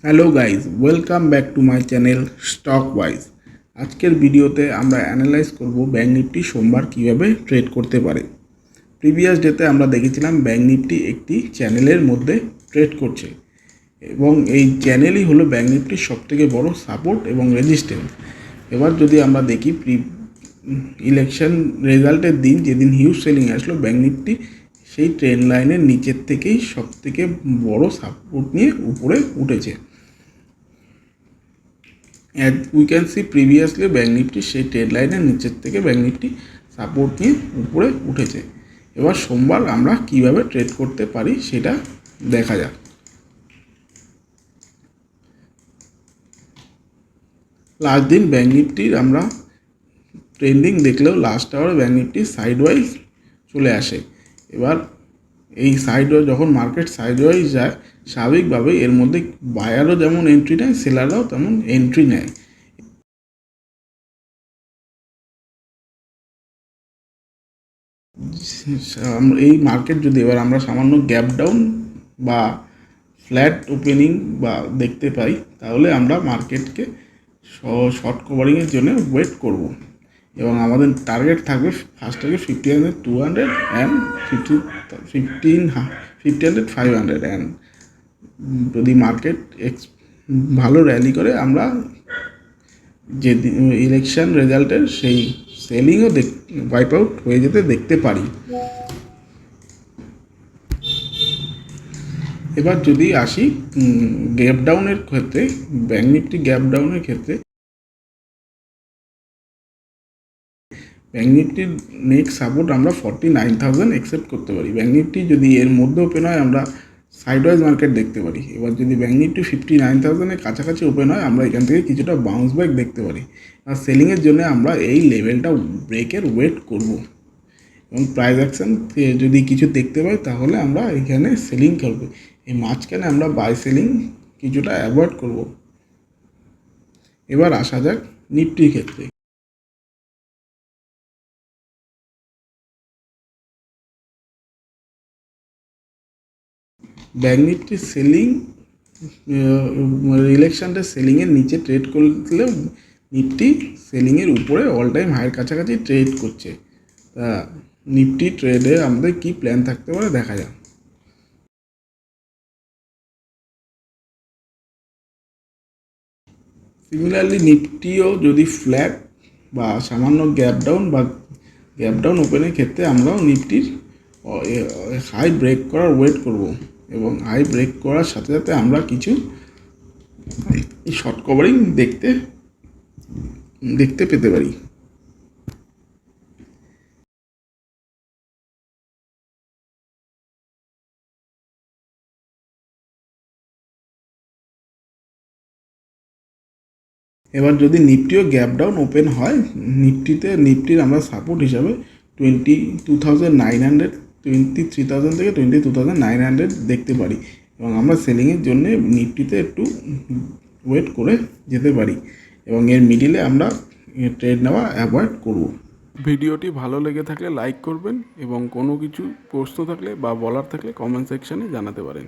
Hello guys, welcome back to my channel stock wise. আজকের ভিডিওতে আমরা অ্যানালাইজ করব ব্যাঙ্ক নিফটি সোমবার কীভাবে ট্রেড করতে পারে। প্রিভিয়াস ডেতে আমরা দেখেছিলাম ব্যাঙ্ক নিফটি একটি চ্যানেলের মধ্যে ট্রেড করছে এবং এই চ্যানেলই হলো ব্যাঙ্ক নিফটির সবথেকে বড় সাপোর্ট এবং রেজিস্ট্যান্স। এবার যদি আমরা দেখি ইলেকশন রেজাল্টের দিন যেদিন হিউজ সেলিং আসলো, ব্যাঙ্ক নিফটি সেই ট্রেন্ড লাইনের নিচের থেকেই সবথেকে বড় সাপোর্ট নিয়ে উপরে উঠেছে। As we can see previously bank Nifty সেই ট্রেড লাইনের নিচের থেকে ব্যাঙ্ক নিফটি সাপোর্ট নিয়ে উপরে উঠেছে। এবার সোমবার আমরা কিভাবে ট্রেড করতে পারি সেটা দেখা যাক। লাস্ট দিন ব্যাঙ্ক নিফটির আমরা ট্রেন্ডিং দেখলেও লাস্ট আওয়ারে ব্যাঙ্ক নিফটি সাইডওয়াইজ চলে আসে। এবার এই সাইডওয়াইজ যখন মার্কেট সাইডওয়াইজ যায়, স্বাভাবিকভাবে এর মধ্যে বায়ারও যেমন এন্ট্রি নেয়, সেলাররাও তেমন এন্ট্রি নেয়। এই মার্কেট যদি এবার আমরা সামান্য গ্যাপ ডাউন বা ফ্ল্যাট ওপেনিং বা দেখতে পাই, তাহলে আমরা মার্কেটকে শর্ট কভারিংয়ের জন্য ওয়েট করব এবং আমাদের টার্গেট থাকবে ফার্স্ট টার্গেট 50, 200 অ্যান্ড 50, 500 অ্যান্ড যদি মার্কেট ভালো র্যালি করে আমরা যে ইলেকশন রেজাল্টের সেই সেলিংও ওয়াইপ আউট হয়ে যেতে দেখতে পারি। এবার যদি আসি গ্যাপ ডাউনের ক্ষেত্রে, ব্যাঙ্ক নিফটি গ্যাপ ডাউনের ক্ষেত্রে ব্যাঙ্ক নিফটির নেক্সট সাপোর্ট আমরা 49,000 অ্যাকসেপ্ট করতে পারি। ব্যাঙ্ক নিফটি যদি এর মধ্যে ওপেন হয় আমরা সাইডওয়াইজ মার্কেট দেখতে পারি। এবার যদি ব্যাঙ্ক নিফটি 59,000-এর কাছাকাছি ওপেন হয়, আমরা এখান থেকে কিছুটা বাউন্স ব্যাক দেখতে পারি। আর সেলিংয়ের জন্য আমরা এই লেভেলটা ব্রেকের ওয়েট করব এবং প্রাইস অ্যাকশন যদি কিছু দেখতে পাই তাহলে আমরা এখানে সেলিং করব। এই মাঝখানে আমরা বাই সেলিং কিছুটা অ্যাভয়েড করব। এবার আসা যাক নিফটির ক্ষেত্রে। ব্যাঙ্ক নিফটির সেলিং ইলেকশনটা সেলিংয়ের নিচে ট্রেড করলেও নিফটি সেলিংয়ের উপরে অল টাইম হাইয়ের কাছাকাছি ট্রেড করছে। তা নিফটি ট্রেডে আমাদের কি প্ল্যান থাকতে পারে দেখা যাক। সিমিলারলি নিফটিও যদি ফ্ল্যাট বা সামান্য গ্যাপ ডাউন ওপেনের ক্ষেত্রে আমরাও নিফটির হাই ব্রেক করার ওয়েট করব এবং হাই ব্রেক করার সাথে সাথে আমরা কিছু শর্ট কভারিং দেখতে পেতে পারি। এবার যদি নিফটিও গ্যাপ ডাউন ওপেন হয়, নিফটির আমরা সাপোর্ট হিসাবে 22,900, 23,000 থেকে 22,900 দেখতে পারি এবং আমরা সেলিংয়ের জন্য নিফটিতে একটু ওয়েট করে যেতে পারি এবং এর মিডিলে আমরা ট্রেড নেওয়া অ্যাভয়েড করব। ভিডিওটি ভালো লেগে থাকলে লাইক করবেন এবং কোনো কিছু প্রশ্ন থাকলে বা বলার থাকলে কমেন্ট সেকশানে জানাতে পারেন।